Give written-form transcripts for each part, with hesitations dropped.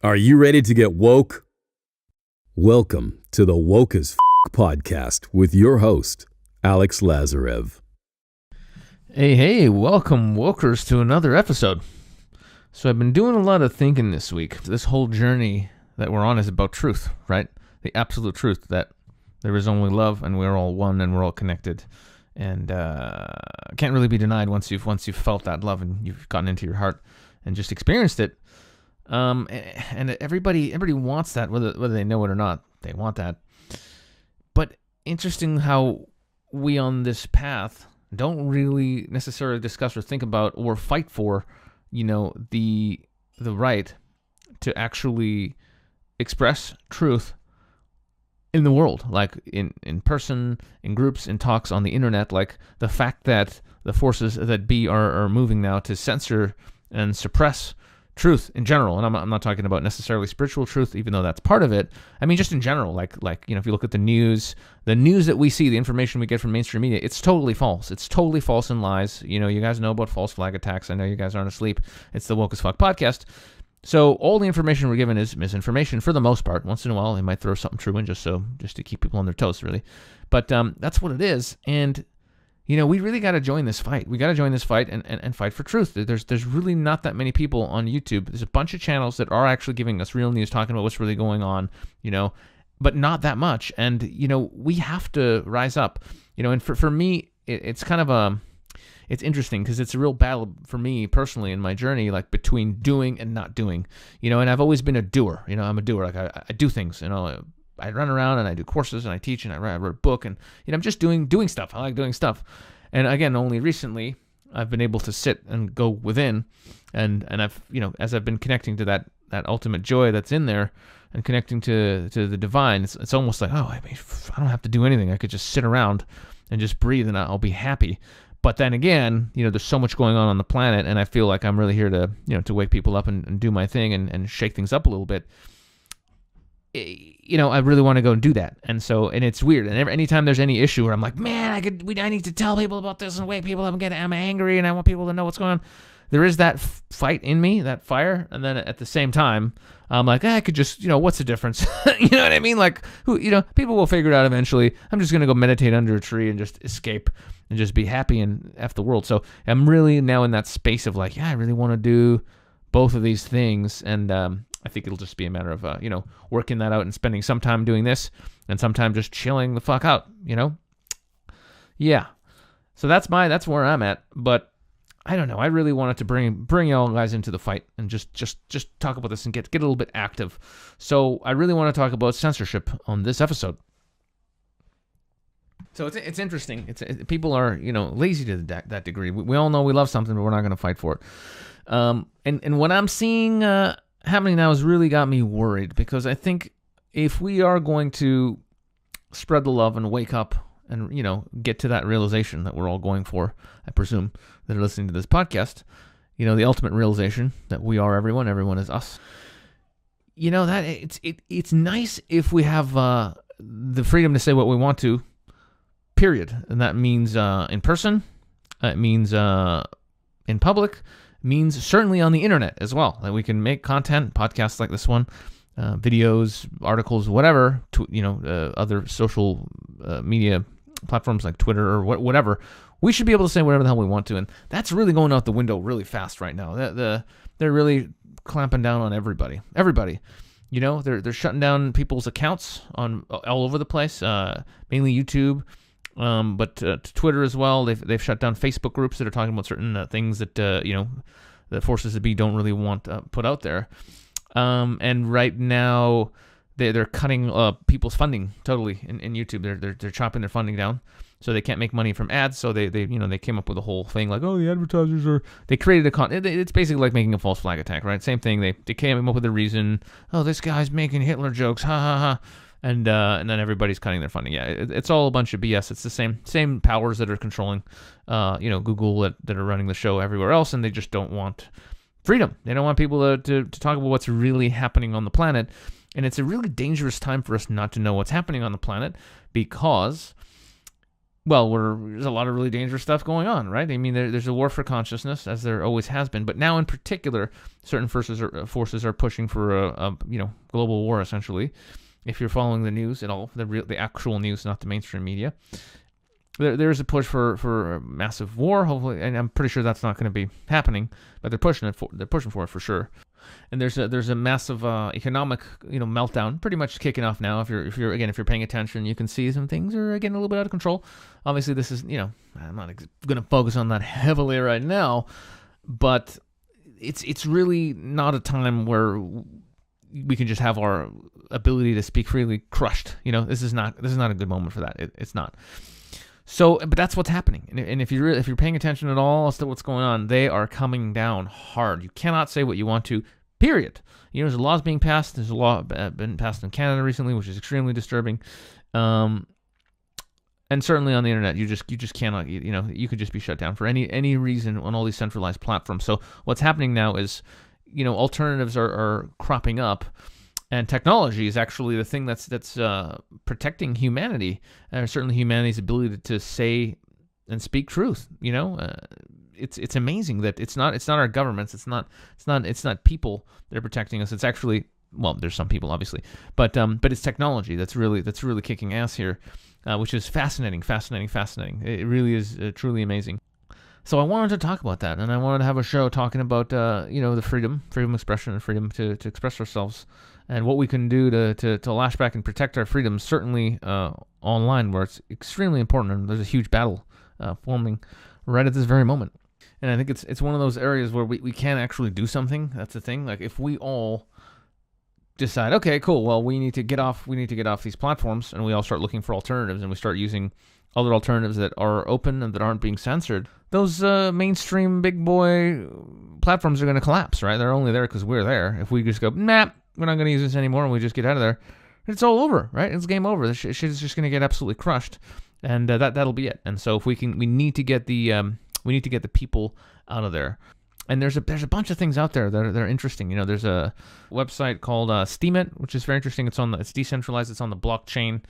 Are you ready to get woke? Welcome to the Woke as podcast with your host, Alex Lazarev. Hey, welcome, Wokers, to another episode. So I've been doing a lot of thinking this week. This whole journey that we're on is about truth, right? The absolute truth that there is only love and we're all one and we're all connected. And can't really be denied once you've felt that love and you've gotten into your heart and just experienced it. And everybody wants that, whether they know it or not. They want that. But interesting how we on this path don't really necessarily discuss or think about or fight for, the right to actually express truth in the world, like in person, in groups, in talks on the internet. Like the fact that the forces that be are moving now to censor and suppress truth in general, and I'm not talking about necessarily spiritual truth, even though that's part of it. I mean, just in general, like if you look at the news that we see, the information we get from mainstream media, it's totally false. It's totally false and lies. You guys know about false flag attacks. I know you guys aren't asleep. It's the Woke as Fuck podcast. So all the information we're given is misinformation for the most part. Once in a while, they might throw something true in just to keep people on their toes, really. But that's what it is, and we really got to join this fight. We got to join this fight and fight for truth. There's really not that many people on YouTube. There's a bunch of channels that are actually giving us real news, talking about what's really going on, but not that much. And, we have to rise up, and for me, it's kind of it's interesting because it's a real battle for me personally in my journey, like between doing and not doing, and I've always been a doer. I'm a doer. Like I do things, I run around and I do courses and I teach and I wrote a book and I'm just doing stuff. I like doing stuff. And again, only recently I've been able to sit and go within and I've, as I've been connecting to that ultimate joy that's in there and connecting to the divine, it's almost like, I don't have to do anything. I could just sit around and just breathe and I'll be happy. But then again, there's so much going on the planet and I feel like I'm really here to, to wake people up and do my thing and shake things up a little bit. I really want to go and do that. And it's weird. And anytime there's any issue where I'm like, man, I need to tell people about this and wake people up and I'm angry and I want people to know what's going on. There is that fight in me, that fire. And then at the same time, I'm like, I could just, what's the difference? You know what I mean? Like, people will figure it out eventually. I'm just going to go meditate under a tree and just escape and just be happy and F the world. So I'm really now in that space of like, I really want to do both of these things. And, I think it'll just be a matter of, working that out and spending some time doing this and some time just chilling the fuck out, Yeah. So that's where I'm at. But I don't know. I really wanted to bring y'all guys into the fight and just talk about this and get a little bit active. So I really want to talk about censorship on this episode. So it's interesting. People are, lazy to that degree. We all know we love something, but we're not going to fight for it. And what I'm seeing, happening now has really got me worried because I think if we are going to spread the love and wake up and, get to that realization that we're all going for, I presume, that are listening to this podcast, the ultimate realization that we are everyone is us. That it's nice if we have the freedom to say what we want to, period. And that means in person, it means in public, means certainly on the internet as well, that we can make content, podcasts like this one, videos, articles, whatever, other social media platforms like Twitter or whatever. We should be able to say whatever the hell we want to, and that's really going out the window really fast right now. They're really clamping down on everybody. They're shutting down people's accounts on all over the place, mainly YouTube. But to Twitter as well. They've shut down Facebook groups that are talking about certain things that the forces that be don't really want put out there. And right now they're cutting people's funding totally in YouTube. They're chopping their funding down, so they can't make money from ads. So they came up with a whole thing like, the advertisers they created it's basically like making a false flag attack, right? Same thing. They came up with a reason. This guy's making Hitler jokes, ha ha ha. And then everybody's cutting their funding. Yeah, it's all a bunch of BS. It's the same powers that are controlling, Google that are running the show everywhere else, and they just don't want freedom. They don't want people to talk about what's really happening on the planet. And it's a really dangerous time for us not to know what's happening on the planet because well, there's a lot of really dangerous stuff going on, right? I mean, there's a war for consciousness, as there always has been, but now in particular, certain forces are pushing for a global war, essentially. If you're following the news at all, the actual news, not the mainstream media, there's a push for a massive war, hopefully, and I'm pretty sure that's not going to be happening, but they're pushing for it for sure. And there's a massive economic meltdown pretty much kicking off now. If you're paying attention, you can see some things are getting a little bit out of control. Obviously, this is I'm not going to focus on that heavily right now, but it's really not a time where we can just have our ability to speak freely crushed. This is not a good moment for that. It's not. So, but that's what's happening, and if you're paying attention at all as to what's going on, they are coming down hard. You cannot say what you want to. Period. There's laws being passed. There's a law been passed in Canada recently, which is extremely disturbing. And certainly on the internet, you just cannot. You could just be shut down for any reason on all these centralized platforms. So what's happening now is, alternatives are cropping up. And technology is actually the thing that's protecting humanity, certainly humanity's ability to say and speak truth. It's amazing that it's not our governments, it's not people that are protecting us. It's actually, well, there's some people obviously, but it's technology that's really kicking ass here, which is fascinating. It really is truly amazing. So I wanted to talk about that, and I wanted to have a show talking about the freedom of expression and freedom to express ourselves, and what we can do to lash back and protect our freedoms, certainly online, where it's extremely important, and there's a huge battle forming right at this very moment. And I think it's one of those areas where we can actually do something. That's the thing. Like, if we all decide, okay, cool, well, we need to get off these platforms, and we all start looking for alternatives, and we start using other alternatives that are open and that aren't being censored, those mainstream big boy platforms are going to collapse, right? They're only there because we're there. If we just go, nah, we're not going to use this anymore, and we just get out of there, it's all over, right? It's game over. This shit is just going to get absolutely crushed, and that'll be it. And so if we need to get the people out of there. And there's a bunch of things out there that are interesting. There's a website called Steam It, which is very interesting. It's decentralized. It's on the blockchain,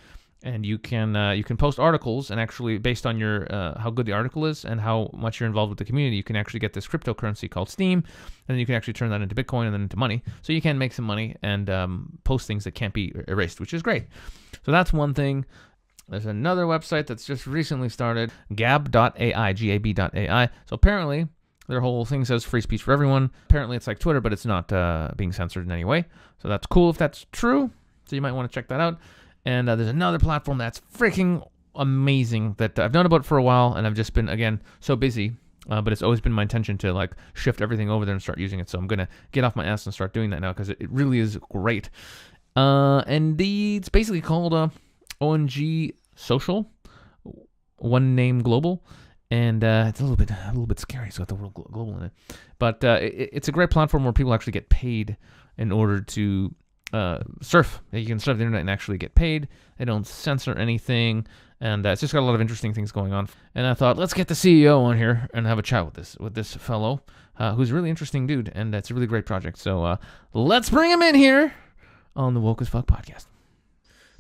and you can post articles, and actually, based on your how good the article is and how much you're involved with the community, you can actually get this cryptocurrency called Steam, and then you can actually turn that into Bitcoin and then into money. So you can make some money and post things that can't be erased, which is great. So that's one thing. There's another website that's just recently started, gab.ai, gab.ai. So apparently, their whole thing says free speech for everyone. Apparently, it's like Twitter, but it's not being censored in any way. So that's cool if that's true. So you might want to check that out. And there's another platform that's freaking amazing that I've known about for a while, and I've just been, again, so busy. But it's always been my intention to shift everything over there and start using it. So I'm going to get off my ass and start doing that now, because it really is great. And it's basically called OGN Social, one name global. And it's a little bit scary. It's got the word global in it. But it's a great platform where people actually get paid in order to surf. You can surf the internet and actually get paid. They don't censor anything, and it's just got a lot of interesting things going on. And I thought, let's get the CEO on here and have a chat with this fellow, who's a really interesting dude, and it's a really great project. So let's bring him in here on the Woke as Fuck podcast.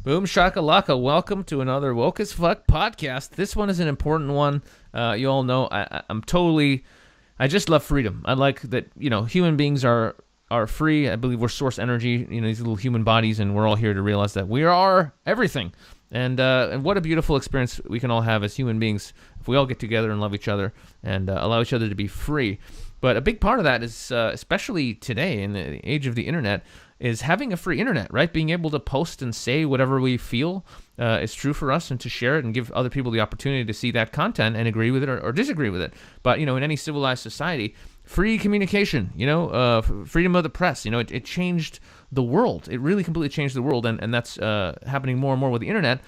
Boom shakalaka! Welcome to another Woke as Fuck podcast. This one is an important one. You all know I just love freedom. I like that human beings are free. I believe we're source energy, these little human bodies, and we're all here to realize that we are everything. And what a beautiful experience we can all have as human beings if we all get together and love each other and allow each other to be free. But a big part of that is, especially today in the age of the internet, is having a free internet, right? Being able to post and say whatever we feel is true for us, and to share it and give other people the opportunity to see that content and agree with it or disagree with it. But, in any civilized society, free communication, freedom of the press, it changed the world. It really completely changed the world, and that's happening more and more with the internet.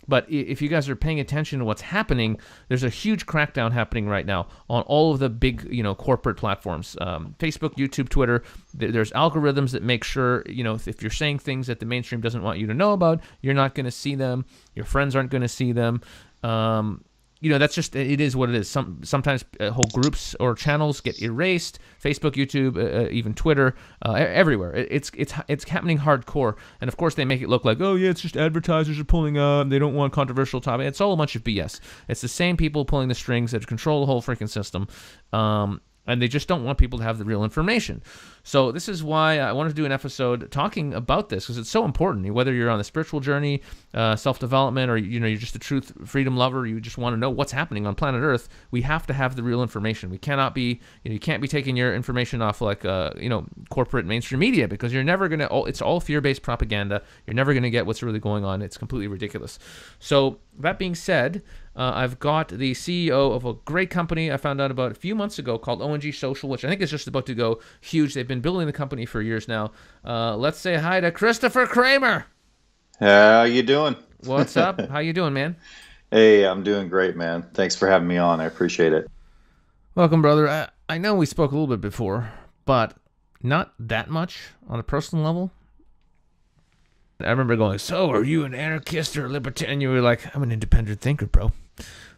But if you guys are paying attention to what's happening, there's a huge crackdown happening right now on all of the big, corporate platforms, Facebook, YouTube, Twitter. There's algorithms that make sure, if you're saying things that the mainstream doesn't want you to know about, you're not going to see them. Your friends aren't going to see them. that's just, it is what it is. Sometimes whole groups or channels get erased. Facebook, YouTube, even Twitter, everywhere. It's happening hardcore. And of course they make it look like, oh yeah, it's just advertisers are pulling up. They don't want controversial topics. It's all a bunch of BS. It's the same people pulling the strings that control the whole freaking system. And they just don't want people to have the real information. So this is why I wanted to do an episode talking about this, because it's so important. Whether you're on the spiritual journey, self-development, or you're just a truth freedom lover, you just want to know what's happening on planet Earth. We have to have the real information. We cannot be, you can't be taking your information off like corporate mainstream media, because you're never gonna. It's all fear-based propaganda. You're never gonna get what's really going on. It's completely ridiculous. So that being said, I've got the CEO of a great company I found out about a few months ago called OGN Social, which I think is just about to go huge. They've been building the company for years now. Let's say hi to Christopher Kramer. How you doing? What's up? How you doing, man? Hey, I'm doing great, man. Thanks for having me on. I appreciate it. Welcome, brother. I know we spoke a little bit before, but not that much on a personal level. I remember going, so are you an anarchist or a libertarian? And you were like, I'm an independent thinker, bro.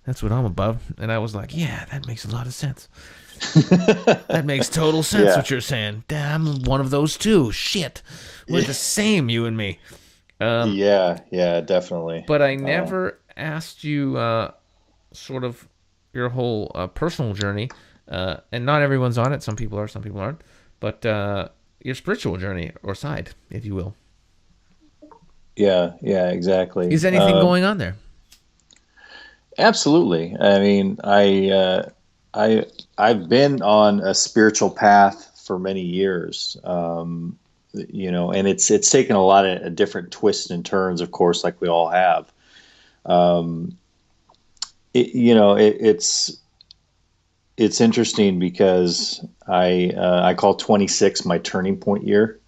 That's what I'm about. And I was like, yeah, that makes a lot of sense. That makes total sense, what you're saying. Damn, one of those too. Shit. We're the same, you and me. Yeah, definitely. But I never asked you sort of your whole personal journey. And not everyone's on it. Some people are, some people aren't. But your spiritual journey or side, if you will. Yeah, exactly. Is anything going on there? Absolutely. I mean, I've been on a spiritual path for many years, and it's taken a lot of different twists and turns, of course, like we all have. It's interesting because I call 26 my turning point year,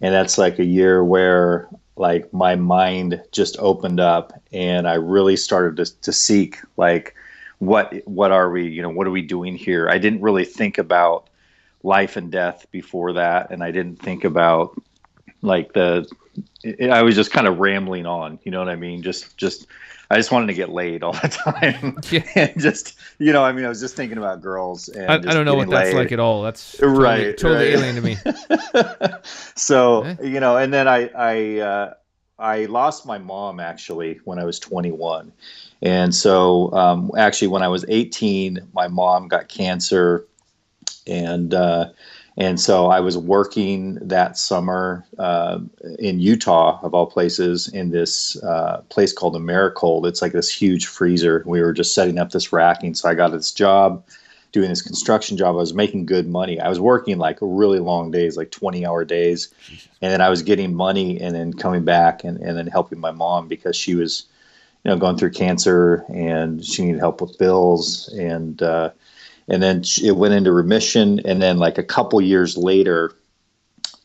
and that's like a year where like my mind just opened up and I really started to seek like what are we, what are we doing here? I didn't really think about life and death before that, and I didn't think about like I was just kind of rambling on, you know what I mean? I just wanted to get laid all the time. And just, I was just thinking about girls. And I don't know what that's like at all. That's totally alien to me. So, and then I lost my mom actually when I was 21. And so actually when I was 18, my mom got cancer. And so I was working that summer in Utah, of all places, in this place called Americold. It's like this huge freezer. We were just setting up this racking. So I got this job, doing this construction job. I was making good money. I was working like really long days, like 20-hour days. And then I was getting money and then coming back and then helping my mom because she was, going through cancer and she needed help with bills. And then it went into remission. And then like a couple years later,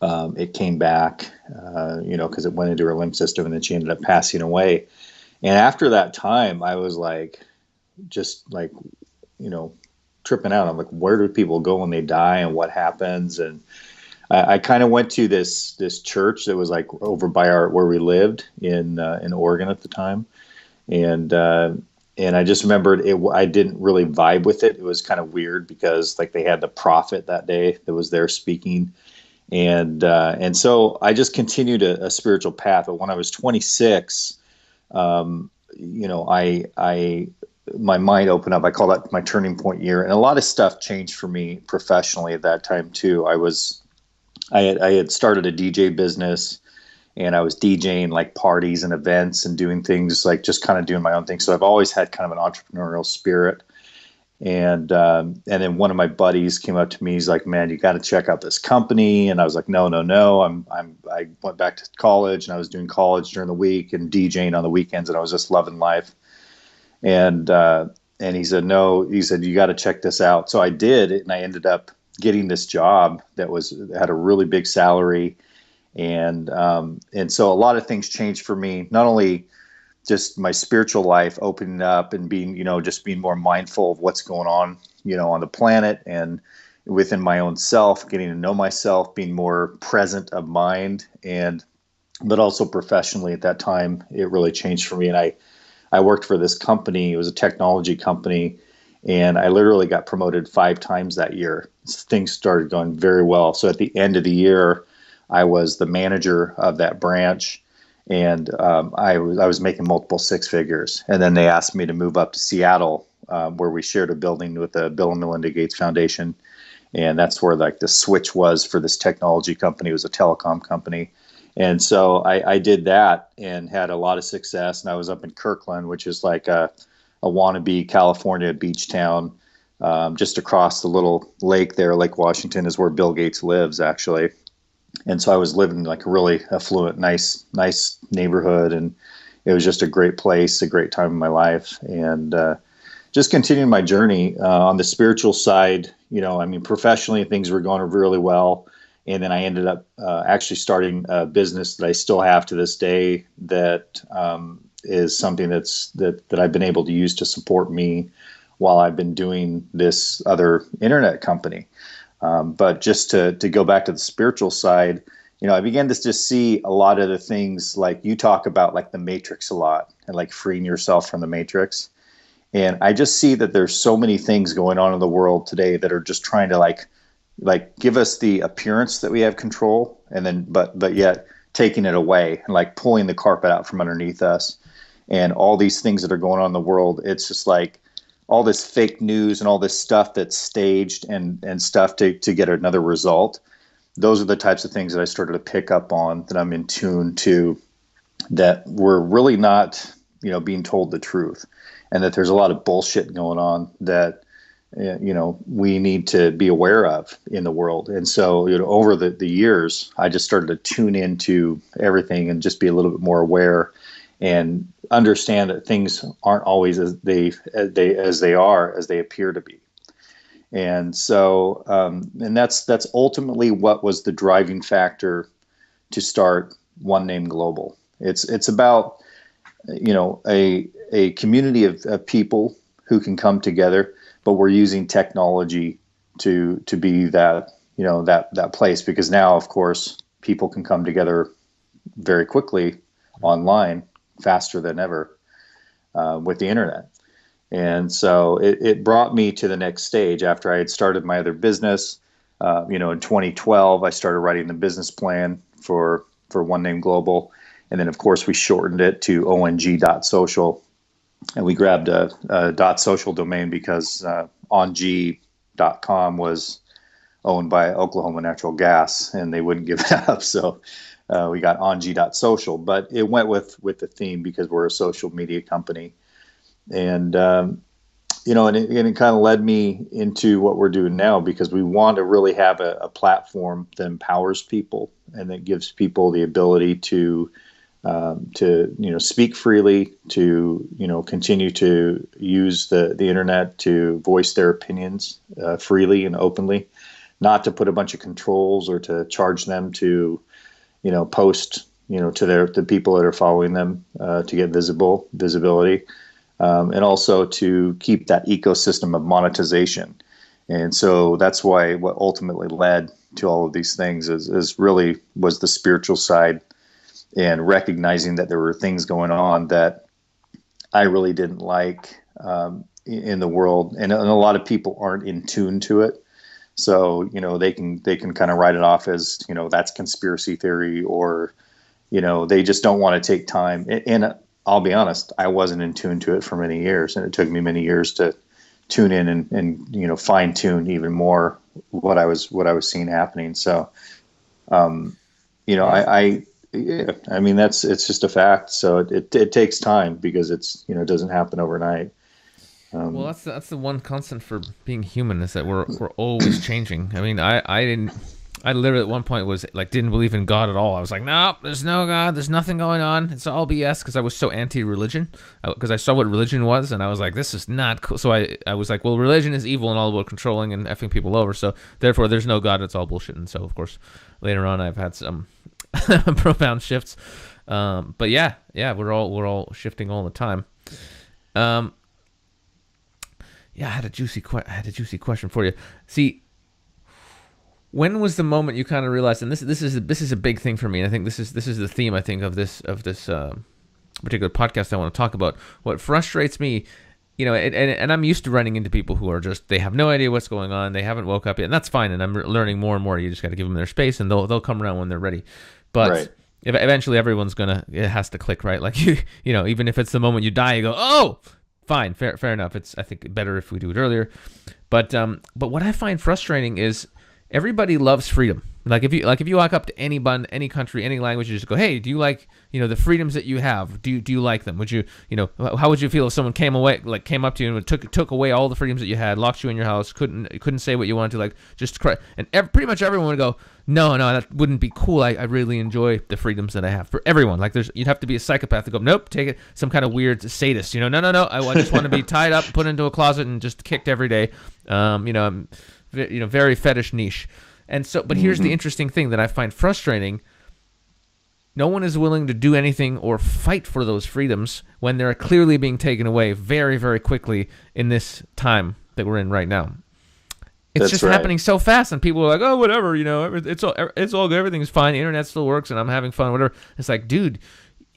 it came back, because it went into her lymph system, and then she ended up passing away. And after that time, I was like, just like, tripping out. I'm like, where do people go when they die and what happens? And I kind of went to this church that was like over by where we lived in Oregon at the time. And I just remembered I didn't really vibe with it. It was kind of weird because like they had the prophet that day that was there speaking. And so I just continued a spiritual path. But when I was 26, my mind opened up. I call that my turning point year. And a lot of stuff changed for me professionally at that time too. I had started a DJ business. And I was DJing like parties and events and doing things like just kind of doing my own thing. So I've always had kind of an entrepreneurial spirit. And then one of my buddies came up to me. He's like, "Man, you got to check out this company." And I was like, "No. I went back to college and I was doing college during the week and DJing on the weekends, and I was just loving life." And he said, "No." He said, "You got to check this out." So I did, and I ended up getting this job that had a really big salary. And so a lot of things changed for me, not only just my spiritual life opening up and being, just being more mindful of what's going on, on the planet and within my own self, getting to know myself, being more present of mind, but also professionally at that time, it really changed for me. And I worked for this company. It was a technology company, and I literally got promoted 5 times that year. Things started going very well. So at the end of the year, I was the manager of that branch, and I was making multiple six figures. And then they asked me to move up to Seattle, where we shared a building with the Bill and Melinda Gates Foundation, and that's where like the switch was for this technology company. It was a telecom company. And so I did that and had a lot of success. And I was up in Kirkland, which is like a wannabe California beach town. Just across the little lake there, Lake Washington, is where Bill Gates lives, actually. And so I was living like a really affluent, nice neighborhood. And it was just a great place, a great time in my life. And just continuing my journey on the spiritual side, I mean, professionally, things were going really well. And then I ended up actually starting a business that I still have to this day that is something that I've been able to use to support me while I've been doing this other internet company. But just to go back to the spiritual side, I began to just see a lot of the things like you talk about, like the matrix a lot and like freeing yourself from the matrix. And I just see that there's so many things going on in the world today that are just trying to like give us the appearance that we have control, and then but yet taking it away and like pulling the carpet out from underneath us. And all these things that are going on in the world, it's just like all this fake news and all this stuff that's staged and stuff to get another result. Those are the types of things that I started to pick up on, that I'm in tune to, that we're really not, being told the truth, and that there's a lot of bullshit going on that we need to be aware of in the world. And so, over the years, I just started to tune into everything and just be a little bit more aware and understand that things aren't always as they are, as they appear to be. And so, and that's ultimately what was the driving factor to start One Name Global. It's about, a community of people who can come together, but we're using technology to be that, that place, because now, of course, people can come together very quickly online, faster than ever, with the internet. And so it brought me to the next stage after I had started my other business. In 2012, I started writing the business plan for One Name Global. And then, of course, we shortened it to ONG.social. And we grabbed a .social domain because ONG.com was owned by Oklahoma Natural Gas, and they wouldn't give it up. So we got ONG.social. But it went with the theme because we're a social media company. And, and it kind of led me into what we're doing now, because we want to really have a platform that empowers people and that gives people the ability to speak freely, to continue to use the internet to voice their opinions freely and openly, not to put a bunch of controls or to charge them to post to the people that are following them to get visibility, and also to keep that ecosystem of monetization. And so that's why what ultimately led to all of these things is really was the spiritual side, and recognizing that there were things going on that I really didn't like in the world, and a lot of people aren't in tune to it. So they can kind of write it off as that's conspiracy theory, or they just don't want to take time. And I'll be honest, I wasn't in tune to it for many years, and it took me many years to tune in and fine tune even more what I was seeing happening. So I mean, it's just a fact. So it takes time, because it doesn't happen overnight. Well, that's the one constant for being human, is that we're always changing. I mean, I literally at one point was like, didn't believe in God at all. I was like, no, there's no God, there's nothing going on, it's all BS, because I was so anti-religion, because I saw what religion was, and I was like, this is not cool. So I was like, well, religion is evil and all about controlling and effing people over, so therefore there's no God, it's all bullshit. And so, of course, later on I've had some profound shifts, but yeah, we're all shifting all the time. I had a juicy question for you. See, when was the moment you kind of realized, and this is a big thing for me, and I think this is the theme, I think, of this particular podcast I want to talk about. What frustrates me, and I'm used to running into people who are just, they have no idea what's going on. They haven't woke up yet, and that's fine. And I'm learning more and more. You just got to give them their space, and they'll come around when they're ready. But Right. eventually everyone's it has to click, right? Like even if it's the moment you die, you go, oh, fine, fair enough. It's, I think, better if we do it earlier. But what I find frustrating is everybody loves freedom. Like if you walk up to anyone, any country, any language, you just go, hey, do you like the freedoms that you have? Do you like them? Would you how would you feel if someone came up to you and took away all the freedoms that you had, locked you in your house, couldn't say what you wanted to, like just cry, and pretty much everyone would go, no, that wouldn't be cool. I really enjoy the freedoms that I have. For everyone, like you'd have to be a psychopath to go, nope, take it, some kind of weird sadist, no, I just want to be tied up, put into a closet, and just kicked every day. I'm very fetish niche. And so, but here's the interesting thing that I find frustrating. No one is willing to do anything or fight for those freedoms when they're clearly being taken away very, very quickly in this time that we're in right now. It's That's just right. happening so fast, and people are like, oh, whatever, it's all good, everything's fine, the internet still works, and I'm having fun, whatever. It's like, dude,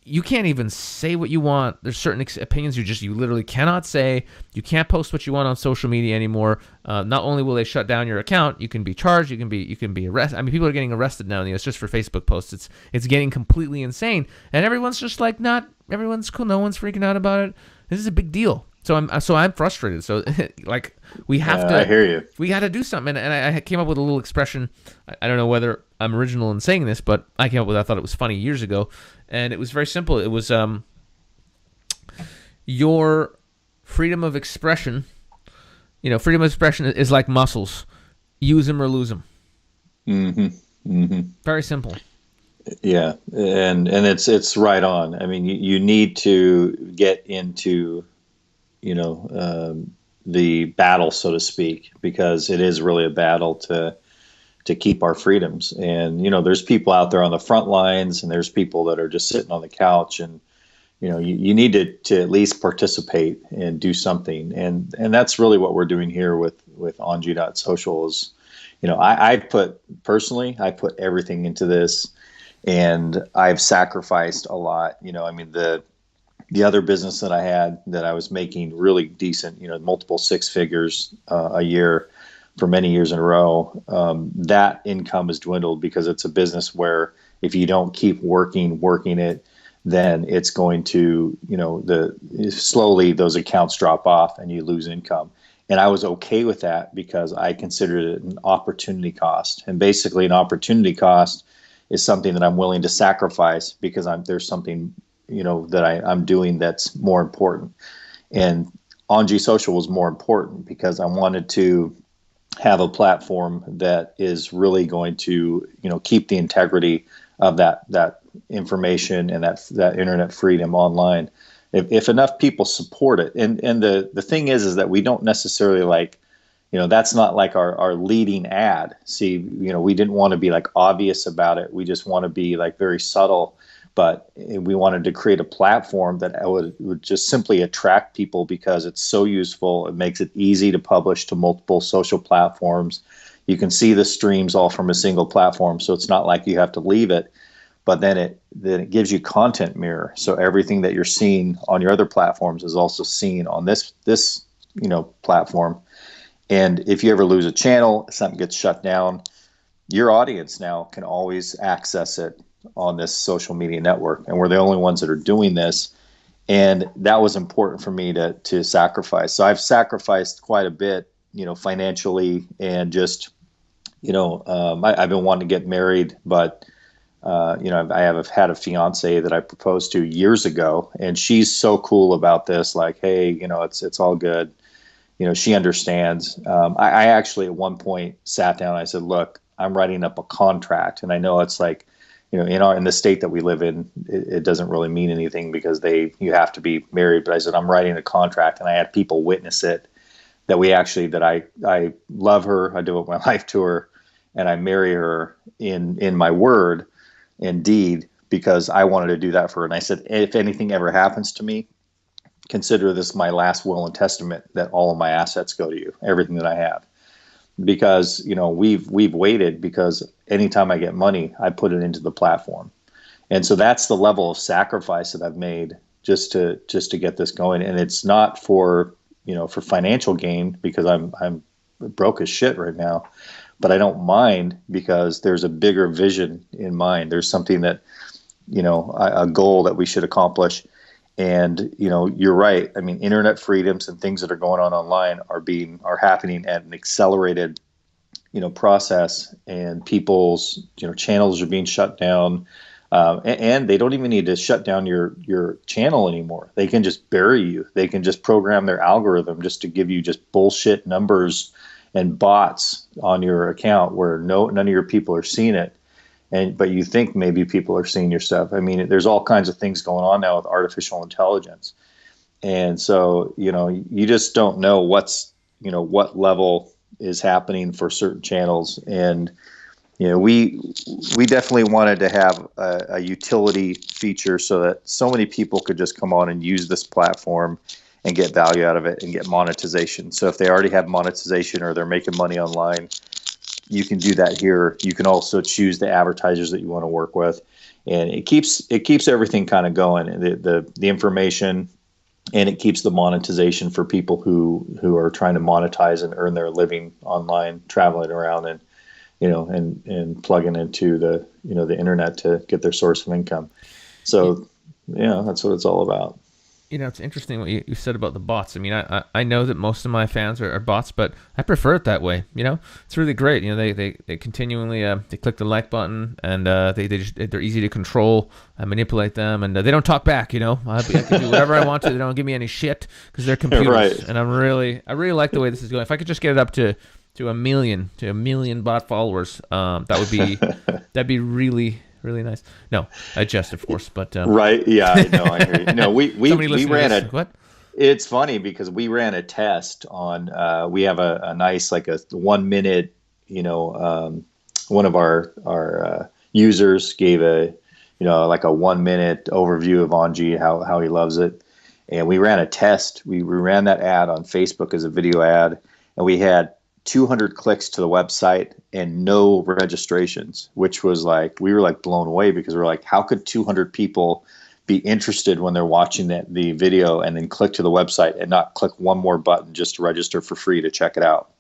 you can't even say what you want. There's certain opinions you literally cannot say. You can't post what you want on social media anymore. Not only will they shut down your account, you can be charged. You can be arrested. I mean, people are getting arrested now. It's just for Facebook posts. It's getting completely insane, and everyone's just like, everyone's cool. No one's freaking out about it. This is a big deal. So I'm frustrated. So like we have to. I hear you. We got to do something. And I came up with a little expression. I don't know whether I'm original in saying this, but I came up with. I thought it was funny years ago, and it was very simple. It was your freedom of expression. Freedom of expression is like muscles. Use them or lose them. Very simple. Yeah, and it's right on. I mean, you need to get into the battle, so to speak, because it is really a battle to keep our freedoms. And there's people out there on the front lines, and there's people that are just sitting on the couch, and you need to at least participate and do something. And that's really what we're doing here with OGN.social is, I put everything into this, and I've sacrificed a lot. I mean, the other business that I had that I was making really decent, multiple six figures a year for many years in a row, that income has dwindled because it's a business where if you don't keep working it, then it's going to, slowly those accounts drop off and you lose income. And I was okay with that because I considered it an opportunity cost. And basically an opportunity cost is something that I'm willing to sacrifice because there's something that I'm doing that's more important. And OGN Social was more important because I wanted to have a platform that is really going to, keep the integrity of that information and that internet freedom online. If enough people support it, and the thing is that we don't necessarily that's not like our leading ad. See, we didn't want to be like obvious about it. We just want to be like very subtle. But we wanted to create a platform that would just simply attract people because it's so useful. It makes it easy to publish to multiple social platforms. You can see the streams all from a single platform, so it's not like you have to leave it. But then it gives you content mirror. So everything that you're seeing on your other platforms is also seen on this platform. And if you ever lose a channel, something gets shut down, your audience now can always access it on this social media network, and we're the only ones that are doing this, and that was important for me to sacrifice. So I've sacrificed quite a bit, financially, and just I've been wanting to get married, but I have had a fiance that I proposed to years ago, and she's so cool about this, like, hey, it's all good, she understands. I actually at one point sat down and I said, look, I'm writing up a contract, and I know it's like, in the state that we live in, it doesn't really mean anything because you have to be married. But I said, I'm writing a contract, and I had people witness it that I love her. I devote my life to her, and I marry her in my word and deed because I wanted to do that for her. And I said, if anything ever happens to me, consider this my last will and testament that all of my assets go to you, everything that I have. Because we've waited because anytime I get money, I put it into the platform, and so that's the level of sacrifice that I've made just to get this going. And it's not for, for financial gain, because I'm broke as shit right now, but I don't mind because there's a bigger vision in mind. There's something that, a goal that we should accomplish. And, you're right. I mean, internet freedoms and things that are going on online are happening at an accelerated, process, and people's, channels are being shut down. And they don't even need to shut down your channel anymore. They can just bury you. They can just program their algorithm just to give you just bullshit numbers and bots on your account where none of your people are seeing it. But you think maybe people are seeing your stuff. I mean, there's all kinds of things going on now with artificial intelligence. And so, you just don't know what level is happening for certain channels. And, we definitely wanted to have a utility feature so that so many people could just come on and use this platform and get value out of it and get monetization. So if they already have monetization or they're making money online, you can do that here. You can also choose the advertisers that you want to work with, and it keeps everything kind of going. The information, and it keeps the monetization for people who are trying to monetize and earn their living online, traveling around and and plugging into the the internet to get their source of income. So that's what it's all about. It's interesting what you said about the bots. I mean, I know that most of my fans are bots, but I prefer it that way. It's really great. They continually they click the like button, and they're easy to control. I manipulate them, and they don't talk back. I can do whatever I want to. They don't give me any shit because they're computers. Right. And I really like the way this is going. If I could just get it up to a million bot followers, that'd be really nice. No, I jest, of course, but right, yeah, I hear you. No, we ran what? It's funny because we ran a test on. We have a nice a 1 minute. One of our users gave a a 1 minute overview of Anji, how he loves it, and we ran a test. We ran that ad on Facebook as a video ad, and we had 200 clicks to the website and no registrations, which was we were blown away, because we're how could 200 people be interested when they're watching the video and then click to the website and not click one more button just to register for free to check it out.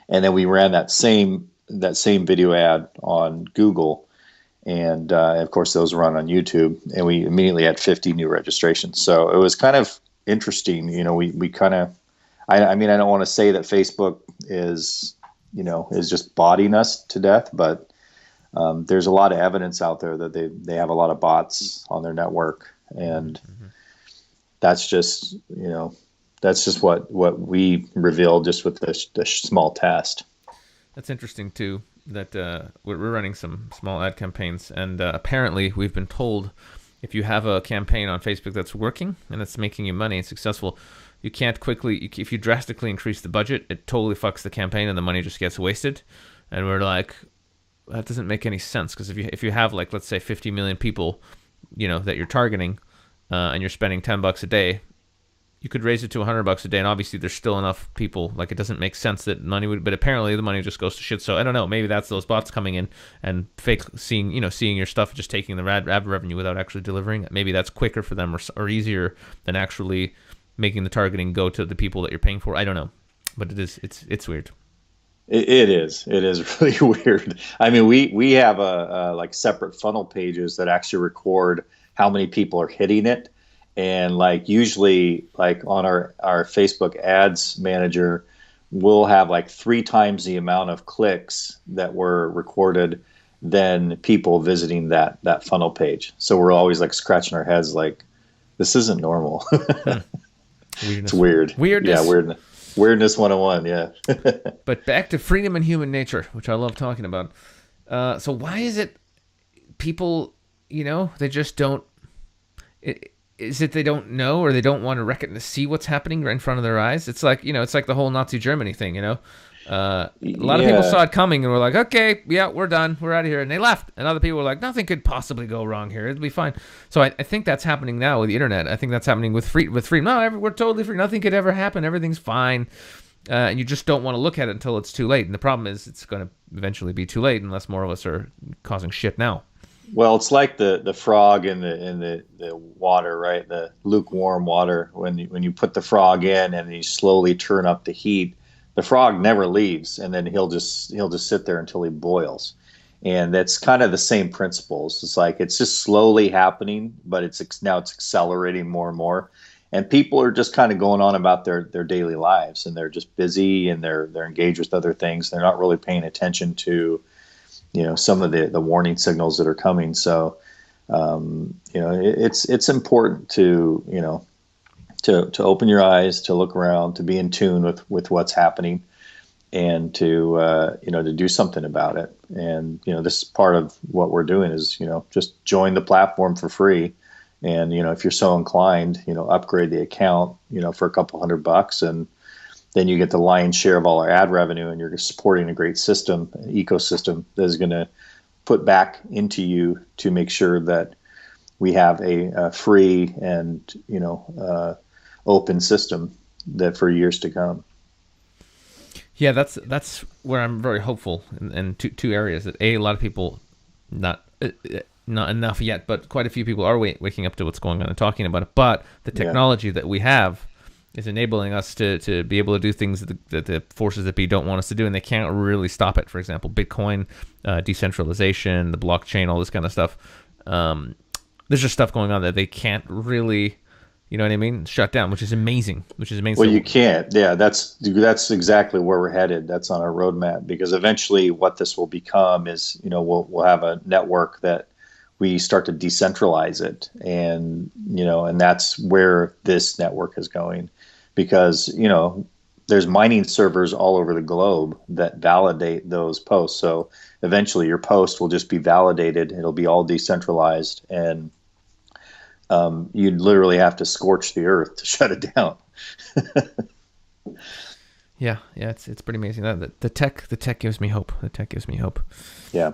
And then we ran that same video ad on Google, and of course those run on YouTube, and we immediately had 50 new registrations. So it was kind of interesting. We kind of, I mean, I don't want to say that Facebook is just botting us to death, but there's a lot of evidence out there that they have a lot of bots on their network, and that's just what we revealed just with the small test. That's interesting too. That we're running some small ad campaigns, and apparently we've been told if you have a campaign on Facebook that's working and it's making you money and successful, you can't if you drastically increase the budget, it totally fucks the campaign and the money just gets wasted. And we're like, that doesn't make any sense, because if you have let's say 50 million people, that you're targeting, and you're spending $10 a day, you could raise it to $100 a day, and obviously there's still enough people. It doesn't make sense that money would, but apparently the money just goes to shit. So I don't know. Maybe that's those bots coming in and fake seeing your stuff, just taking the ad revenue without actually delivering it. Maybe that's quicker for them or easier than actually making the targeting go to the people that you're paying for. I don't know, but it's weird. It is really weird. I mean, we have a separate funnel pages that actually record how many people are hitting it. And usually on our Facebook ads manager, we'll have 3 times the amount of clicks that were recorded than people visiting that funnel page. So we're always scratching our heads this isn't normal. It's weird. Weirdness. Yeah, weirdness 101, yeah. But back to freedom and human nature, which I love talking about. So why is it people, they just don't... Is it they don't know, or they don't want to see what's happening right in front of their eyes? It's it's like the whole Nazi Germany thing, A lot of people saw it coming and were like, okay, yeah, we're done. We're out of here. And they left. And other people were like, nothing could possibly go wrong here. It'll be fine. So I think that's happening now with the internet. I think that's happening with freedom. No, we're totally free. Nothing could ever happen. Everything's fine. And you just don't want to look at it until it's too late. And the problem is it's going to eventually be too late unless more of us are causing shit now. Well, it's like the frog in the water, right? The lukewarm water. When you put the frog in and you slowly turn up the heat, the frog never leaves, and then he'll just sit there until he boils. And that's kind of the same principles. It's like it's just slowly happening, but now it's accelerating more and more. And people are just kind of going on about their daily lives, and they're just busy, and they're engaged with other things. They're not really paying attention to some of the warning signals that are coming. So it's important to to open your eyes, to look around, to be in tune with what's happening, and to do something about it. And this is part of what we're doing is just join the platform for free. And if you're so inclined, upgrade the account for a couple $100, and then you get the lion's share of all our ad revenue, and you're supporting a great system, an ecosystem that is going to put back into you to make sure that we have a free and open system that for years to come. Yeah, that's where I'm very hopeful in two areas. That a lot of people not enough yet, but quite a few people are waking up to what's going on and talking about it. But the technology that we have is enabling us to be able to do things that the forces that be don't want us to do, and they can't really stop it. For example, Bitcoin, decentralization, the blockchain, all this kind of stuff. There's just stuff going on that they can't really, you know what I mean, shut down, which is amazing. Well, you can't. Yeah, that's exactly where we're headed. That's on our roadmap, because eventually what this will become is, we'll have a network that we start to decentralize it, and and that's where this network is going, because there's mining servers all over the globe that validate those posts. So eventually your post will just be validated. It'll be all decentralized, and you'd literally have to scorch the earth to shut it down. Yeah, it's pretty amazing. The tech gives me hope. The tech gives me hope. Yeah.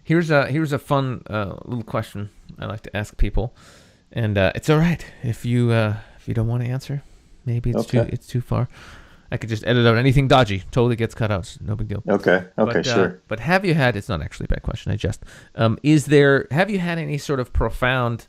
Here's a fun little question I like to ask people, and it's all right if you don't want to answer. Maybe it's too far. I could just edit out anything dodgy. Totally gets cut out. No big deal. Okay, sure. But have you had? It's not actually a bad question. Have you had any sort of profound,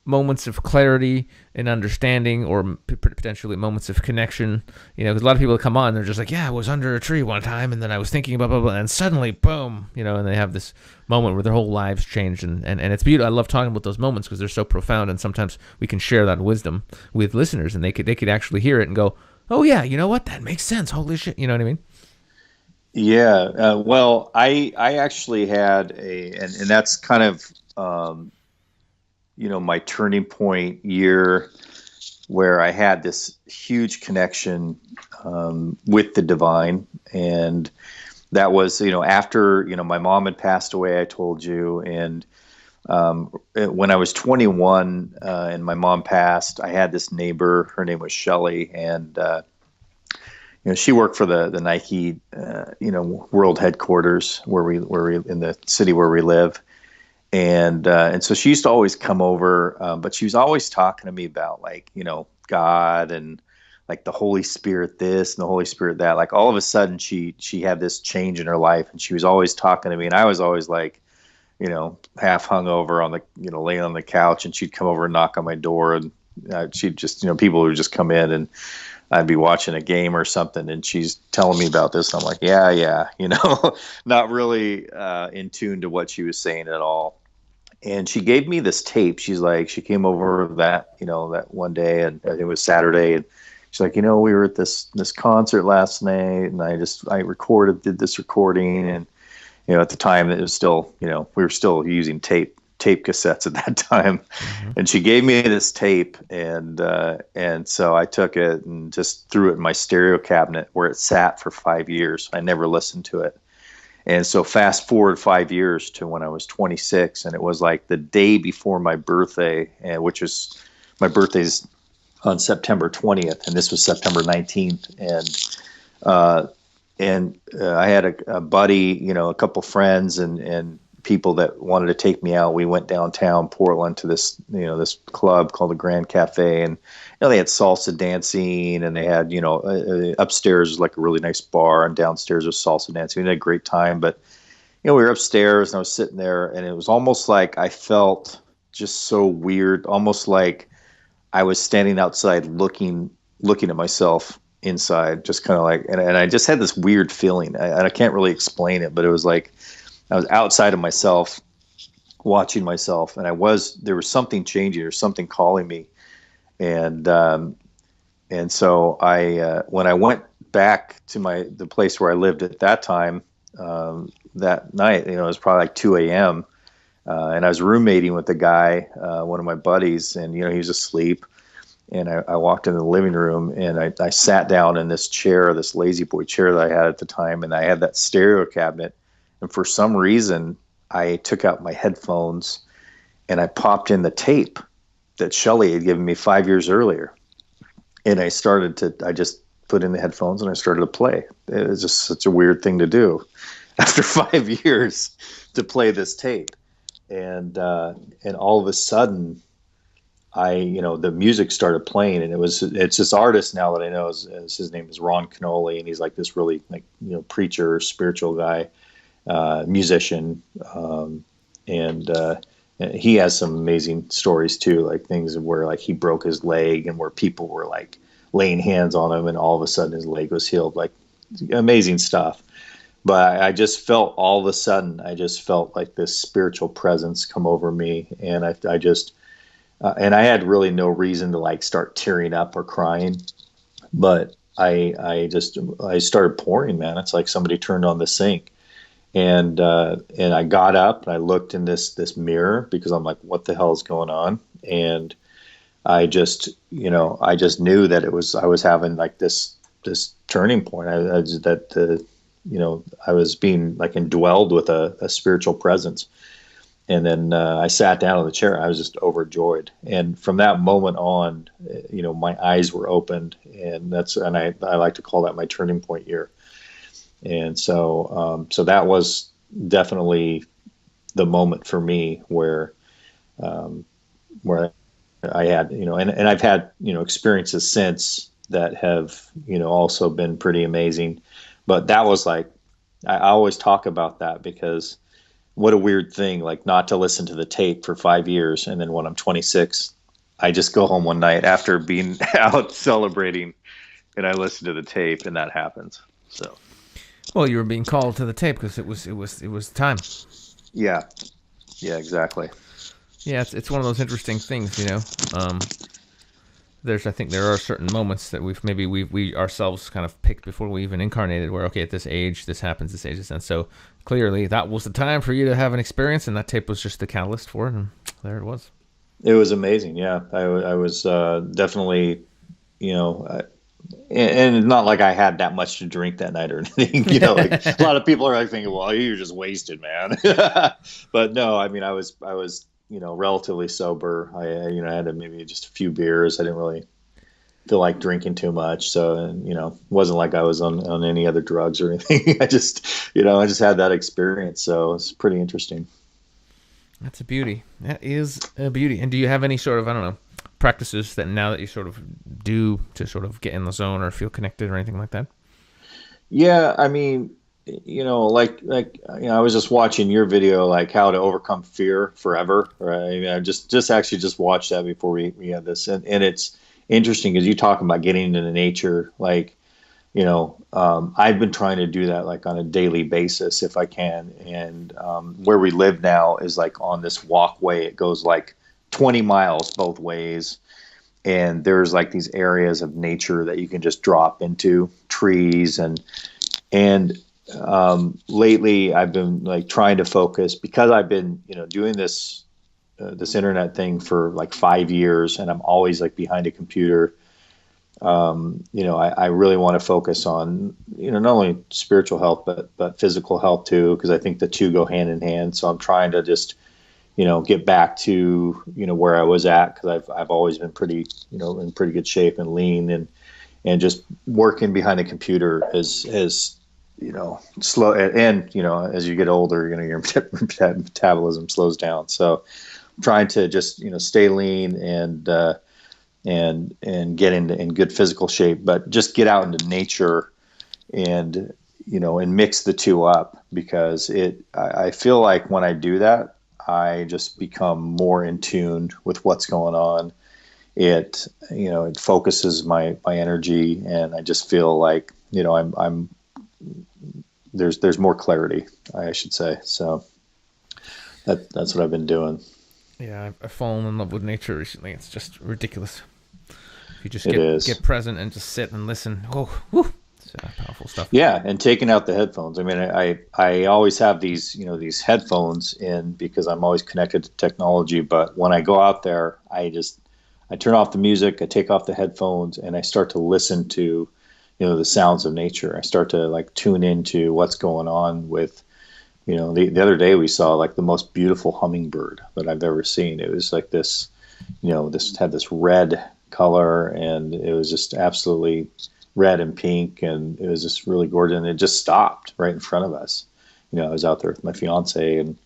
moments of clarity and understanding, or potentially moments of connection? Because a lot of people come on, they're just like, yeah, I was under a tree one time, and then I was thinking about blah, blah, blah, and suddenly, boom, and they have this moment where their whole lives changed, and it's beautiful. I love talking about those moments because they're so profound, and sometimes we can share that wisdom with listeners, and they could actually hear it and go, oh yeah, you know what, that makes sense. Holy shit, you know what I mean? Yeah. Well, I actually had and that's kind of my turning point year, where I had this huge connection with the divine. And that was, after, my mom had passed away, I told you. And when I was 21 and my mom passed, I had this neighbor, her name was Shelley. And, she worked for the Nike, world headquarters where we in the city where we live. And so she used to always come over, but she was always talking to me about God and like the Holy Spirit this and the Holy Spirit that. Like all of a sudden she had this change in her life, and she was always talking to me, and I was always like, half hungover on the laying on the couch, and she'd come over and knock on my door, and she'd just people would just come in, and I'd be watching a game or something, and she's telling me about this, and I'm like, yeah, not really in tune to what she was saying at all. And she gave me this tape. She's like, she came over that one day, and it was Saturday, and she's like, we were at this concert last night, and I did this recording, and at the time it was still, we were still using tape cassettes at that time. Mm-hmm. And she gave me this tape, and so I took it and just threw it in my stereo cabinet, where it sat for 5 years. I never listened to it. And so fast forward 5 years to when I was 26, and it was like the day before my birthday, which was my birthday's on September 20th, and this was September 19th. And I had a buddy, a couple friends and people that wanted to take me out. We went downtown Portland to this, this club called the Grand Cafe, and they had salsa dancing, and they had, upstairs was like a really nice bar, and downstairs was salsa dancing. We had a great time, but we were upstairs and I was sitting there, and it was almost like I felt just so weird, almost like I was standing outside looking at myself inside, just kind of like, and I just had this weird feeling, and I can't really explain it, but it was like I was outside of myself, watching myself, and there was something changing or something calling me, and so when I went back to the place where I lived at that time, that night, it was probably like 2 a.m. And I was roommating with a guy, one of my buddies, and he was asleep. And I walked into the living room, and I sat down in this chair, this lazy boy chair that I had at the time, and I had that stereo cabinet. And for some reason, I took out my headphones and I popped in the tape that Shelley had given me 5 years earlier. And I just put in the headphones and I started to play. It was just such a weird thing to do after 5 years to play this tape. And all of a sudden, the music started playing, and it's this artist now that I know his name is Ron Canoli, and he's like this really preacher, spiritual guy, musician, and he has some amazing stories too, like things where like he broke his leg and where people were like laying hands on him, and all of a sudden his leg was healed, like amazing stuff. But I just felt all of a sudden, like this spiritual presence come over me, and I just. And I had really no reason to like start tearing up or crying, but I started pouring, man. It's like somebody turned on the sink, and I got up and I looked in this mirror because I'm like, what the hell is going on? And I just knew that I was having like this turning point. I was being like indwelled with a spiritual presence. And then I sat down in the chair. I was just overjoyed. And from that moment on, my eyes were opened, and I like to call that my turning point year. And so that was definitely the moment for me where I had, and I've had, experiences since that have, also been pretty amazing. But that was like, I always talk about that because what a weird thing, like not to listen to the tape for 5 years. And then when I'm 26, I just go home one night after being out celebrating and I listen to the tape, and that happens. So, well, you were being called to the tape because it was time. Yeah, exactly. Yeah. It's one of those interesting things, I think there are certain moments that we ourselves kind of picked before we even incarnated, where okay, at this age this happens, this age this, and so clearly that was the time for you to have an experience, and that tape was just the catalyst for it, and there it was. It was amazing. Yeah, I was definitely, and it's not like I had that much to drink that night or anything. Like a lot of people are like thinking, well, you're just wasted, man. But no, I mean, I was relatively sober. I had maybe just a few beers. I didn't really feel like drinking too much. So, it wasn't like I was on any other drugs or anything. I just had that experience. So it's pretty interesting. That's a beauty. That is a beauty. And do you have any sort of, I don't know, practices that now that you sort of do to sort of get in the zone or feel connected or anything like that? Yeah. I mean, I was just watching your video, like how to overcome fear forever. Right? I mean, I just actually just watched that before we had this, and it's interesting because you talk about getting into nature. Like, I've been trying to do that like on a daily basis if I can. And where we live now is like on this walkway. It goes like 20 miles both ways. And there's like these areas of nature that you can just drop into, trees and lately I've been like trying to focus because I've been, doing this internet thing for like 5 years, and I'm always like behind a computer. I really want to focus on, not only spiritual health, but physical health too, because I think the two go hand in hand. So I'm trying to just, get back to, where I was at, because I've always been pretty, in pretty good shape and lean, and just working behind the computer is slow. And, as you get older, your metabolism slows down. So I'm trying to just, stay lean and get in good physical shape, but just get out into nature and, and mix the two up, because I feel like when I do that, I just become more in tune with what's going on. It focuses my energy, and I just feel like, I'm there's more clarity, I should say. So that's what I've been doing. Yeah, I've fallen in love with nature recently. It's just ridiculous. If you just It is. get present and just sit and listen, oh, whew, it's powerful stuff. Yeah, and taking out the headphones. I mean, I always have these headphones in because I'm always connected to technology. But when I go out there, I turn off the music, I take off the headphones, and I start to listen to, the sounds of nature. I start to like tune into what's going on with, the other day we saw like the most beautiful hummingbird that I've ever seen. It was like this, this had this red color, and it was just absolutely red and pink, and it was just really gorgeous. And it just stopped right in front of us. I was out there with my fiance, and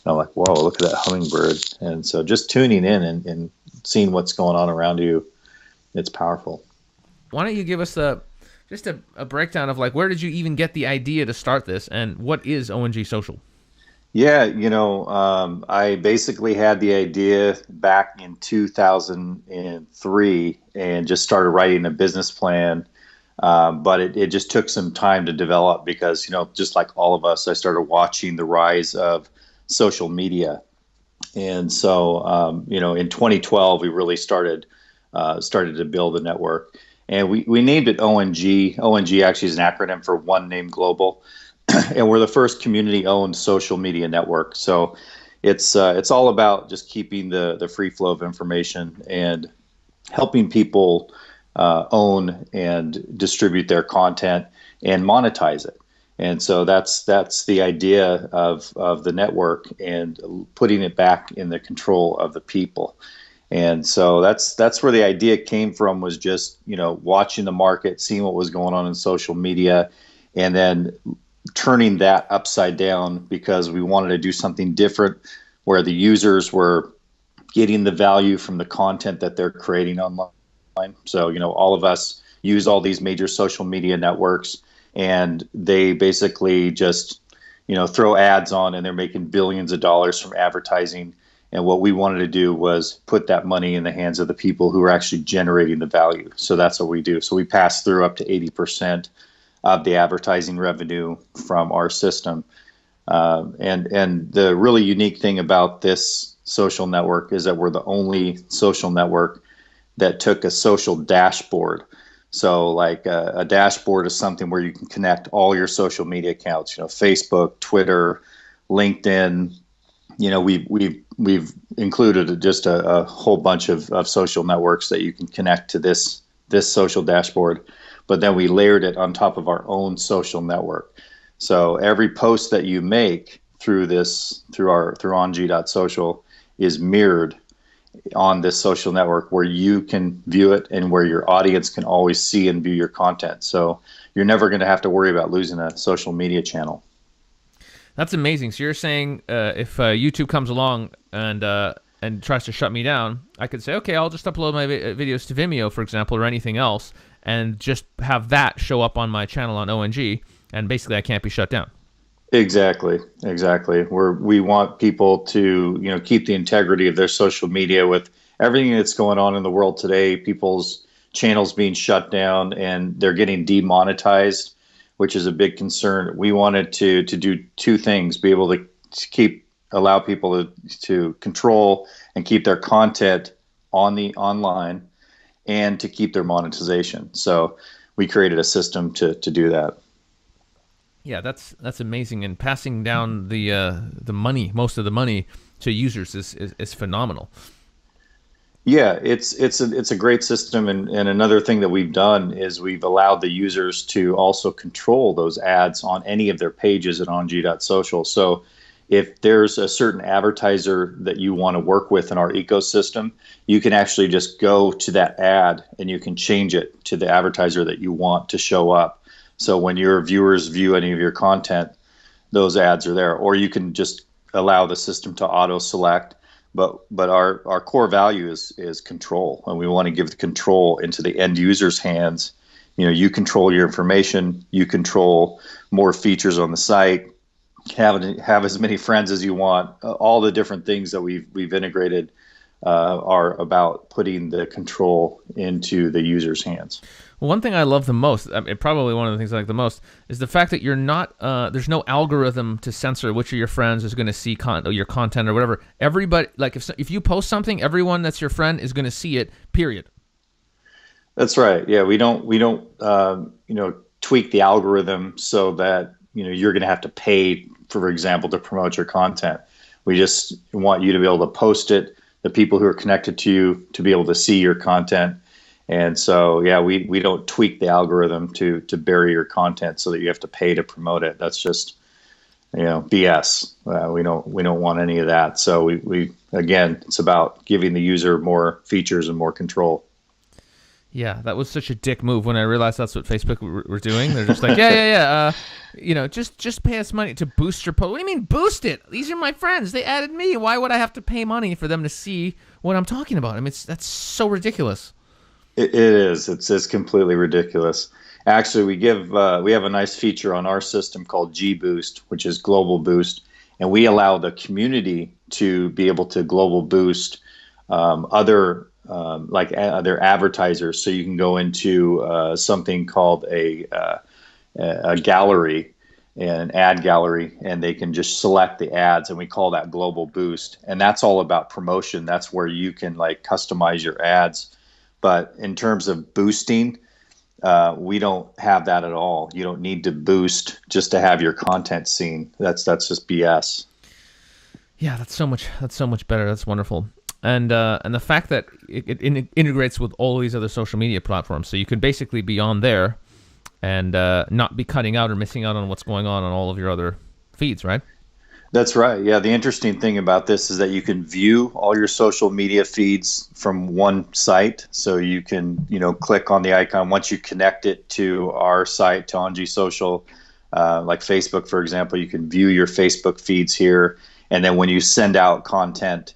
I'm like, whoa, look at that hummingbird. And so just tuning in and seeing what's going on around you, it's powerful. Why don't you give us just a breakdown of like, where did you even get the idea to start this, and what is OGN Social? Yeah, I basically had the idea back in 2003 and just started writing a business plan. But it just took some time to develop because, just like all of us, I started watching the rise of social media. And so, in 2012, we really started to build the network. And we named it ONG. ONG actually is an acronym for One Name Global. And we're the first community-owned social media network. So it's all about just keeping the free flow of information and helping people own and distribute their content and monetize it. And so that's the idea of the network, and putting it back in the control of the people. And so that's where the idea came from, was just, watching the market, seeing what was going on in social media, and then turning that upside down, because we wanted to do something different where the users were getting the value from the content that they're creating online. So, all of us use all these major social media networks, and they basically just, throw ads on, and they're making billions of dollars from advertising. And what we wanted to do was put that money in the hands of the people who are actually generating the value. So that's what we do. So we pass through up to 80% of the advertising revenue from our system. And the really unique thing about this social network is that we're the only social network that took a social dashboard. So like a dashboard is something where you can connect all your social media accounts, Facebook, Twitter, LinkedIn. We've included just a whole bunch of social networks that you can connect to this social dashboard. But then we layered it on top of our own social network. So every post that you make through ONG.social is mirrored on this social network, where you can view it and where your audience can always see and view your content. So you're never going to have to worry about losing a social media channel. That's amazing. So you're saying if YouTube comes along and tries to shut me down, I could say, okay, I'll just upload my videos to Vimeo, for example, or anything else, and just have that show up on my channel on ONG, and basically I can't be shut down. Exactly. We want people to, keep the integrity of their social media. With everything that's going on in the world today, people's channels being shut down and they're getting demonetized, which is a big concern. We wanted to do two things: be able to allow people to control and keep their content online, and to keep their monetization. So we created a system to do that. Yeah, that's amazing. And passing down the money, most of the money, to users is phenomenal. Yeah, it's a great system, and another thing that we've done is we've allowed the users to also control those ads on any of their pages at ONG.social. So if there's a certain advertiser that you want to work with in our ecosystem, you can actually just go to that ad and you can change it to the advertiser that you want to show up. So when your viewers view any of your content, those ads are there. Or you can just allow the system to auto select. But our core value is control, and we want to give the control into the end user's hands, you control your information, you control more features on the site, have as many friends as you want. All the different things that we've integrated are about putting the control into the user's hands. Well, one thing I love the most, probably one of the things I like the most, is the fact that you're not, there's no algorithm to censor which of your friends is going to see your content or whatever. Everybody, like if you post something, everyone that's your friend is going to see it, period. That's right. Yeah, we don't tweak the algorithm so that, you're going to have to pay, for example, to promote your content. We just want you to be able to post it, the people who are connected to you to be able to see your content. And so, yeah, we don't tweak the algorithm to bury your content so that you have to pay to promote it. That's just, BS. We don't want any of that. So we again, it's about giving the user more features and more control. Yeah, that was such a dick move when I realized that's what Facebook were doing. They're just like, yeah. Just pay us money to boost your post. What do you mean boost it? These are my friends. They added me. Why would I have to pay money for them to see what I'm talking about? I mean, that's so ridiculous. It is. It's completely ridiculous. Actually, we have a nice feature on our system called G Boost, which is global boost, and we allow the community to be able to global boost other advertisers. So you can go into something called a gallery, an ad gallery, and they can just select the ads, and we call that global boost. And that's all about promotion. That's where you can customize your ads. But in terms of boosting, we don't have that at all. You don't need to boost just to have your content seen. That's just BS. Yeah, that's so much better. That's wonderful. And the fact that it integrates with all these other social media platforms, so you could basically be on there and not be cutting out or missing out on what's going on all of your other feeds, right? That's right. Yeah, the interesting thing about this is that you can view all your social media feeds from one site. So you can, click on the icon once you connect it to our site, to OGN Social, like Facebook, for example. You can view your Facebook feeds here, and then when you send out content,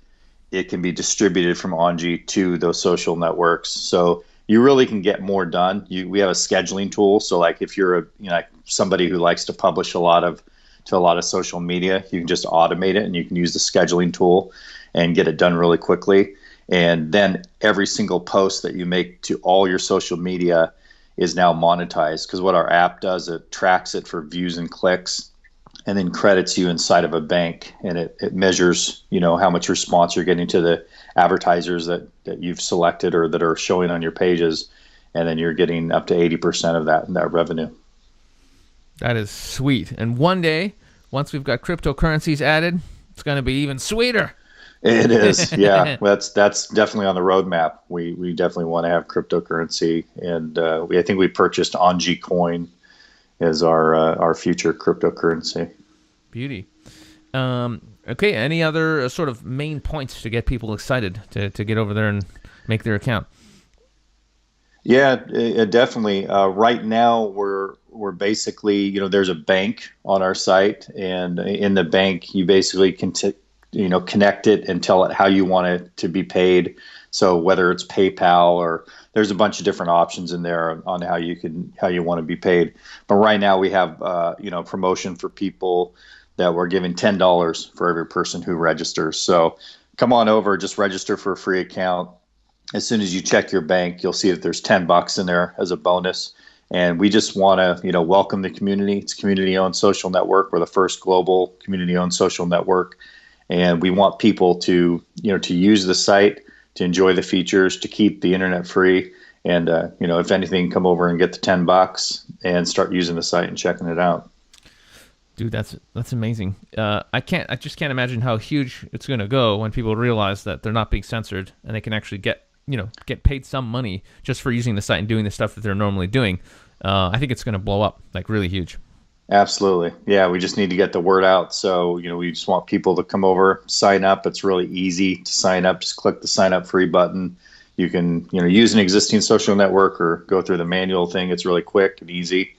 it can be distributed from OGN to those social networks. So you really can get more done. We have a scheduling tool. So if you're somebody who likes to publish a lot of social media, you can just automate it, and you can use the scheduling tool and get it done really quickly. And then every single post that you make to all your social media is now monetized, because what our app does, it tracks it for views and clicks, and then credits you inside of a bank, and it measures how much response you're getting to the advertisers that you've selected or that are showing on your pages, and then you're getting up to 80% of that revenue. That is sweet. And one day, once we've got cryptocurrencies added, it's going to be even sweeter. It is, yeah. That's definitely on the roadmap. We definitely want to have cryptocurrency, and I think we purchased OGN Coin as our future cryptocurrency. Beauty. Okay, any other sort of main points to get people excited to get over there and make their account? Yeah, definitely. Right now, we're basically, there's a bank on our site, and in the bank, you basically can connect it and tell it how you want it to be paid. So whether it's PayPal, or there's a bunch of different options in there on how you want to be paid. But right now we have promotion for people that we're giving $10 for every person who registers. So come on over, just register for a free account. As soon as you check your bank, you'll see that there's $10 in there as a bonus. And we just want to, welcome the community. It's a community-owned social network. We're the first global community-owned social network, and we want people to, to use the site, to enjoy the features, to keep the internet free, and if anything, come over and get the $10 and start using the site and checking it out. Dude, that's amazing. I just can't imagine how huge it's going to go when people realize that they're not being censored and they can actually get paid some money just for using the site and doing the stuff that they're normally doing. I think it's going to blow up really huge. Absolutely. Yeah, we just need to get the word out. So, we just want people to come over, sign up. It's really easy to sign up. Just click the sign up free button. You can, use an existing social network or go through the manual thing. It's really quick and easy.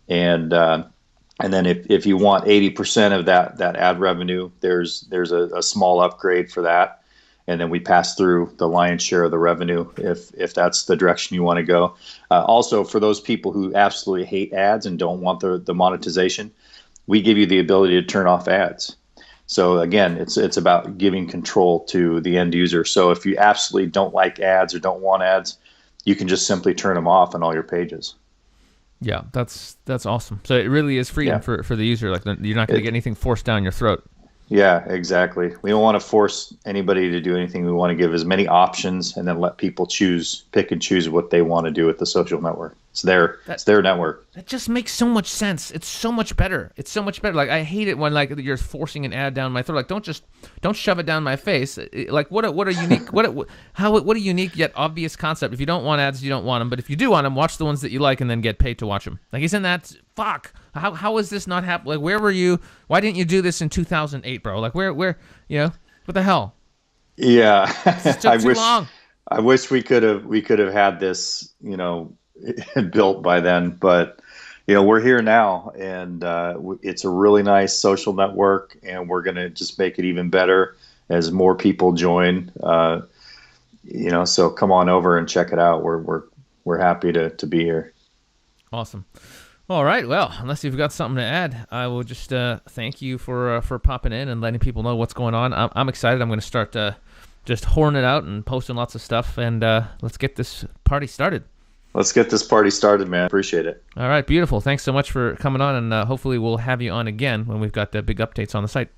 And then if you want 80% of that ad revenue, there's a small upgrade for that. and then we pass through the lion's share of the revenue if that's the direction you want to go. Also, for those people who absolutely hate ads and don't want the monetization, we give you the ability to turn off ads. So again, it's about giving control to the end user. So if you absolutely don't like ads or don't want ads, you can just simply turn them off on all your pages. Yeah, that's awesome. So it really is freedom for the user. Like, you're not going to get anything forced down your throat. Yeah, exactly. We don't want to force anybody to do anything. We want to give as many options and then let people pick and choose what they want to do with the social network. It's their network. That just makes so much sense. It's so much better. It's so much better. Like, I hate it when like you're forcing an ad down my throat. Like, don't shove it down my face. Like, what a unique what a unique yet obvious concept. If you don't want ads, you don't want them. But if you do want them, watch the ones that you like and then get paid to watch them. Like, isn't that fuck? How is this not happening? Like, where were you? Why didn't you do this in 2008, bro? Like, where what the hell? Yeah, It took too long. I wish we could have had this, built by then, but we're here now, and it's a really nice social network, and we're going to just make it even better as more people join. So come on over and check it out. We're happy to be here. Awesome. All right. Well, unless you've got something to add, I will just thank you for popping in and letting people know what's going on. I'm excited. I'm going to start just whoring it out and posting lots of stuff, and let's get this party started. Let's get this party started, man. Appreciate it. All right. Beautiful. Thanks so much for coming on, and hopefully we'll have you on again when we've got the big updates on the site.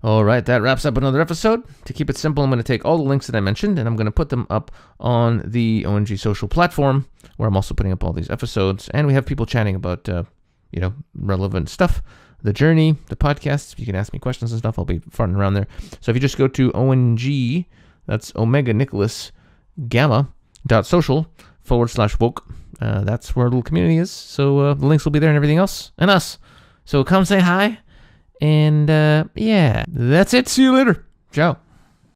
All right, that wraps up another episode. To keep it simple, I'm going to take all the links that I mentioned, and I'm going to put them up on the ONG Social platform, where I'm also putting up all these episodes, and we have people chatting about, relevant stuff, the journey, the podcast. You can ask me questions and stuff. I'll be farting around there. So if you just go to ONG, that's Omega Nicholas Gamma.social/woke, that's where our little community is. So the links will be there and everything else, and us. So come say hi. And, that's it. See you later. Ciao.